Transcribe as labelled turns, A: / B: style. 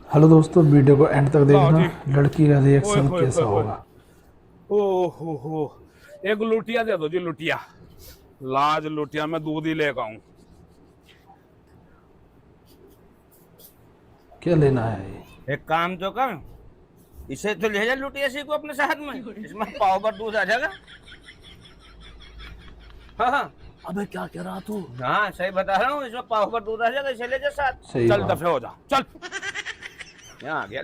A: Hello दोस्तों, video को and तक
B: लो
A: देखना।
B: जी।
A: लड़की का
B: ओए
A: रिएक्शन
B: होए
A: कैसा
B: होए होए।
A: होगा।
B: ओ हो। एक लुटिया दे दो जी, लुटिया। लाज लुटिया में दूध ही लेकर आऊं।
A: क्या लेना है ये?
C: एक काम तो कर, इसे तो ले जा लुटिया सी को अपने साथ में। इसमें पाव भर दूध आ जाएगा। हाँ हाँ।
A: अबे क्या कह रहा तू?
C: हाँ सही बता रहा हूँ, इसमें पाव भर दूध आ जाएगा, इसे ले जा साथ।
A: सही
B: चल
A: बात।
B: दफे हो जा, चल।
C: यहाँ आ गया।